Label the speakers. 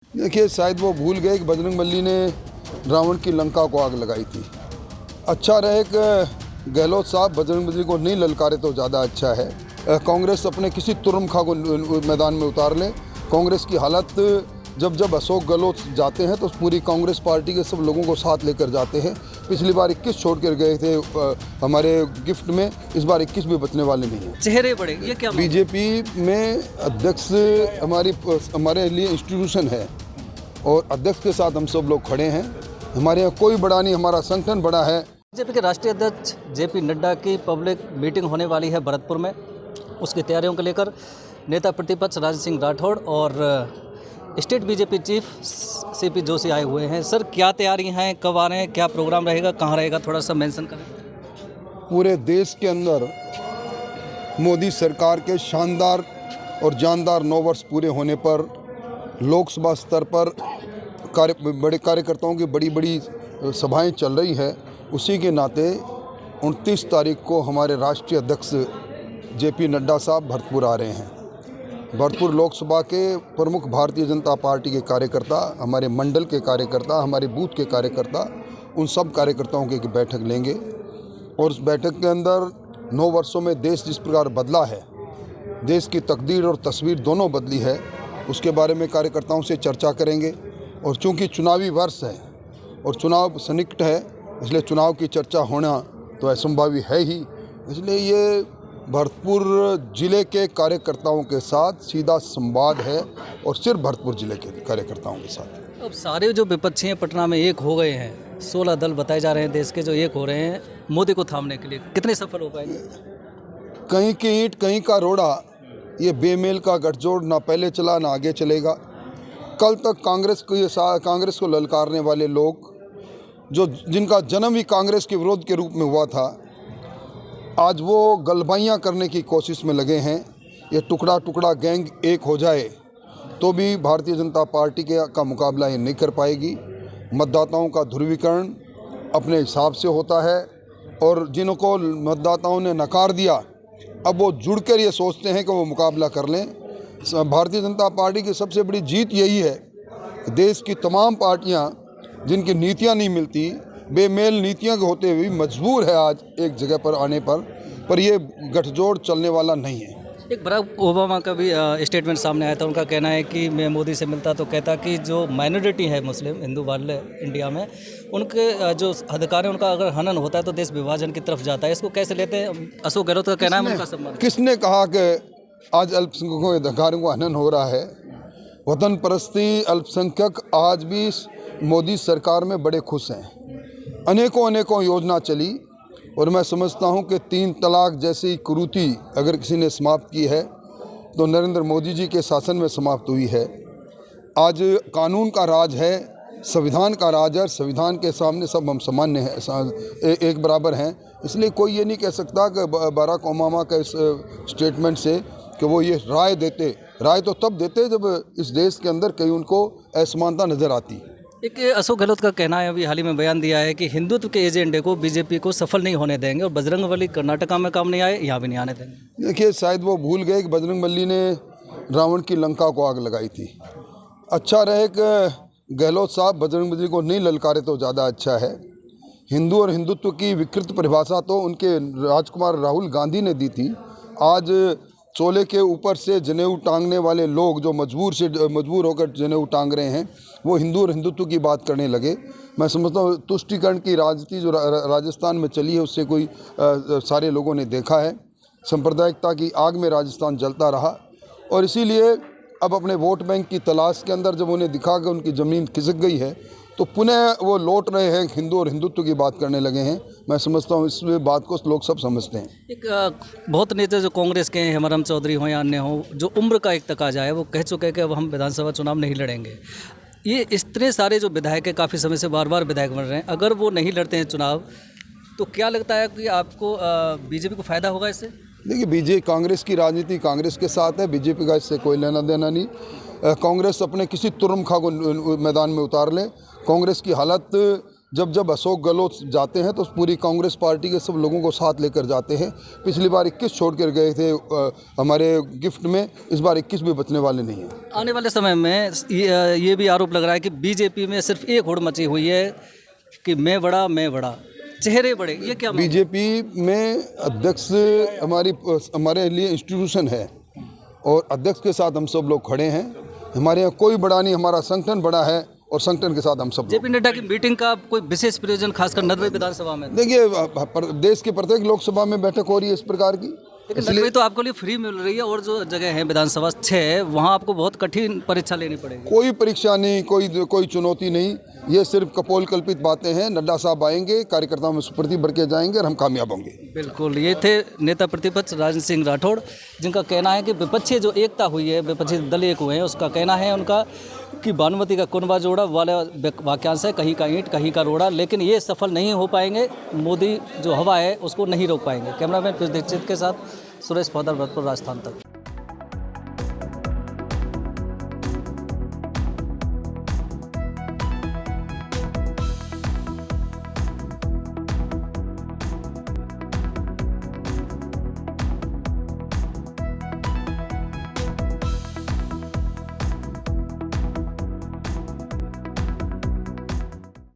Speaker 1: देखिए, शायद वो भूल गए कि बजरंगबली ने रावण की लंका को आग लगाई थी। अच्छा रहे कि गहलोत साहब बजरंगबली को नहीं ललकारे तो ज़्यादा अच्छा है। कांग्रेस अपने किसी तुरमखा को मैदान में उतार ले। कांग्रेस की हालत जब अशोक गहलोत जाते हैं तो पूरी कांग्रेस पार्टी के सब लोगों को साथ लेकर जाते हैं। पिछली बार 21 छोड़ कर गए थे हमारे गिफ्ट में, इस बार 21 भी बचने वाले नहीं हैं।
Speaker 2: चेहरे बड़े, ये क्या?
Speaker 1: बीजेपी में अध्यक्ष हमारे लिए इंस्टीट्यूशन है और अध्यक्ष के साथ हम सब लोग खड़े हैं। हमारे यहाँ कोई बड़ा नहीं, हमारा संगठन बड़ा है।
Speaker 2: बीजेपी के राष्ट्रीय अध्यक्ष जेपी नड्डा की पब्लिक मीटिंग होने वाली है भरतपुर में। उसकी तैयारियों को लेकर नेता प्रतिपक्ष राज सिंह राठौड़ और state BJP chief CP Joshi आए हुए हैं। सर, क्या तैयारी हैं, कब आ रहे हैं, क्या प्रोग्राम रहेगा, कहाँ रहेगा, थोड़ा सा मेंशन करें।
Speaker 1: पूरे देश के अंदर मोदी सरकार के शानदार और जानदार 9 वर्ष पूरे होने पर लोकसभा स्तर पर बड़े कार्यकर्ताओं की बड़ी सभाएं चल रही है। उसी के नाते 29 तारीख को हमारे राष्ट्रीय अध्यक्ष जेपी नड्डा साहब भरतपुर आ रहे हैं। भरतपुर लोकसभा के प्रमुख भारतीय जनता पार्टी के कार्यकर्ता, हमारे मंडल के कार्यकर्ता, हमारे बूथ के कार्यकर्ता, उन सब कार्यकर्ताओं की बैठक लेंगे और उस बैठक के अंदर 9 वर्षों में देश जिस प्रकार बदला है, देश की तकदीर और तस्वीर दोनों बदली है, उसके बारे में कार्यकर्ताओं से चर्चा करेंगे। और चूंकि चुनावी वर्ष है और चुनाव सन्निकट है, इसलिए चुनाव की चर्चा होना तो असंभावी है ही। इसलिए ये भरतपुर ज़िले के कार्यकर्ताओं के साथ सीधा संवाद है और सिर्फ भरतपुर ज़िले के कार्यकर्ताओं के साथ।
Speaker 2: अब सारे जो विपक्षी हैं पटना में एक हो गए हैं। 16 दल बताए जा रहे हैं देश के जो एक हो रहे हैं मोदी को थामने के लिए, कितने सफल हो पाएंगे?
Speaker 1: कहीं की ईंट कहीं का रोड़ा, ये बेमेल का गठजोड़ ना पहले चला ना आगे चलेगा। कल तक कांग्रेस को ललकारने वाले लोग, जिनका जन्म ही कांग्रेस के विरोध के रूप में हुआ था, आज वो गलबाइयाँ करने की कोशिश में लगे हैं। ये टुकड़ा टुकड़ा गैंग एक हो जाए तो भी भारतीय जनता पार्टी का मुकाबला ये नहीं कर पाएगी। मतदाताओं का ध्रुवीकरण अपने हिसाब से होता है और जिनको मतदाताओं ने नकार दिया, अब वो जुड़कर ये सोचते हैं कि वो मुकाबला कर लें। भारतीय जनता पार्टी की सबसे बड़ी जीत यही है कि देश की तमाम पार्टियां जिनकी नीतियां नहीं मिलती, बेमेल नीतियां के होते हुए मजबूर है आज एक जगह पर आने पर ये गठजोड़ चलने वाला नहीं है।
Speaker 2: एक बराक ओबामा का भी स्टेटमेंट सामने आया था। उनका कहना है कि मैं मोदी से मिलता तो कहता कि जो माइनॉरिटी है मुस्लिम हिंदू वाले इंडिया में, उनके जो अधिकार है उनका अगर हनन होता है तो देश विभाजन की तरफ जाता है। इसको कैसे लेते हैं? अशोक गहलोत का कहना है उनका सम्मान।
Speaker 1: किसने कहा कि आज अल्पसंख्यकों के अधिकारों का हनन हो रहा है? वतन परस्ती अल्पसंख्यक आज भी मोदी सरकार में बड़े खुश हैं। अनेकों योजना चली और मैं समझता हूं कि 3 तलाक जैसी कुरीति अगर किसी ने समाप्त की है तो नरेंद्र मोदी जी के शासन में समाप्त हुई है। आज कानून का राज है, संविधान का राज है। संविधान के सामने सब हम सामान्य हैं, एक बराबर हैं। इसलिए कोई ये नहीं कह सकता कि बराक ओबामा के इस स्टेटमेंट से कि वो ये राय तो तब देते जब इस देश के अंदर कहीं उनको असमानता नज़र आती।
Speaker 2: एक अशोक गहलोत का कहना है, अभी हाल ही में बयान दिया है कि हिंदुत्व के एजेंडे को बीजेपी को सफल नहीं होने देंगे और बजरंगबली कर्नाटका में काम नहीं आए, यहाँ भी नहीं आने देंगे।
Speaker 1: देखिए, शायद वो भूल गए कि बजरंगबली ने रावण की लंका को आग लगाई थी। अच्छा रहे कि गहलोत साहब बजरंगबली को नहीं ललकारे तो ज़्यादा अच्छा है। हिंदू और हिंदुत्व की विकृत परिभाषा तो उनके राजकुमार राहुल गांधी ने दी थी। आज चोले के ऊपर से जनेऊ टांगने वाले लोग जो मजबूर होकर जनेऊ टांग रहे हैं, वो हिंदू और हिंदुत्व की बात करने लगे। मैं समझता हूँ तुष्टीकरण की राजनीति जो राजस्थान में चली है उससे कोई सारे लोगों ने देखा है। सांप्रदायिकता की आग में राजस्थान जलता रहा और इसीलिए अब अपने वोट बैंक की तलाश के अंदर जब उन्हें दिखा कि उनकी ज़मीन खिसक गई है तो पुनः वो लौट रहे हैं, हिंदू और हिंदुत्व की बात करने लगे हैं। मैं समझता हूँ इस बात को लोग सब समझते हैं।
Speaker 2: एक बहुत नेता जो कांग्रेस के हैं, हेमराम चौधरी हो या अन्य हो, जो उम्र का एक तकाजा है, वो कह चुके हैं कि अब हम विधानसभा चुनाव नहीं लड़ेंगे। ये इतने सारे जो विधायक है, काफ़ी समय से बार विधायक बन रहे हैं, अगर वो नहीं लड़ते हैं चुनाव तो क्या लगता है कि आपको बीजेपी को फ़ायदा होगा इससे?
Speaker 1: देखिए, कांग्रेस की राजनीति कांग्रेस के साथ है, बीजेपी का इससे कोई लेना देना नहीं। कांग्रेस अपने किसी तुरमखा को मैदान में उतार ले। कांग्रेस की हालत जब जब अशोक गहलोत जाते हैं तो पूरी कांग्रेस पार्टी के सब लोगों को साथ लेकर जाते हैं। पिछली बार 21 छोड़ कर गए थे हमारे गिफ्ट में, इस बार 21 भी बचने वाले नहीं हैं।
Speaker 2: आने वाले समय में ये भी आरोप लग रहा है कि बीजेपी में सिर्फ एक होड़ मची हुई है कि मैं बड़ा, चेहरे बड़े, ये क्या?
Speaker 1: बीजेपी में अध्यक्ष हमारे लिए इंस्टीट्यूशन है और अध्यक्ष के साथ हम सब लोग खड़े हैं। हमारे यहाँ कोई बड़ा नहीं, हमारा संगठन बड़ा है और संगठन के साथ हम सब।
Speaker 2: जेपी नड्डा की मीटिंग का कोई विशेष प्रयोजन खासकर नदवे विधानसभा में?
Speaker 1: देखिए, देश के प्रत्येक लोकसभा में बैठक हो रही है इस प्रकार की,
Speaker 2: लेकिन नदवे तो आपको लिए फ्री मिल रही है और जो जगह है विधानसभा 6 वहाँ आपको बहुत कठिन परीक्षा लेनी पड़ेगी।
Speaker 1: कोई परीक्षा नहीं, कोई चुनौती नहीं, ये सिर्फ कपोल कल्पित बातें हैं। नड्डा साहब आएंगे, कार्यकर्ताओं में सुप्रति बढ़ के जाएंगे और हम कामयाब होंगे।
Speaker 2: बिल्कुल, ये थे नेता प्रतिपक्ष राजन सिंह राठौड़, जिनका कहना है कि विपक्षी जो एकता हुई है, विपक्षी दल एक हुए हैं, उसका कहना है उनका कि भानुमति का कुनबा जोड़ा वाला वाक्यांश है, कहीं का ईंट कहीं का रोड़ा, लेकिन ये सफल नहीं हो पाएंगे। मोदी जो हवा है उसको नहीं रोक पाएंगे। कैमरामैन पीयूष दीक्षित के साथ सुरेश पौधर, भरतपुर, राजस्थान तक।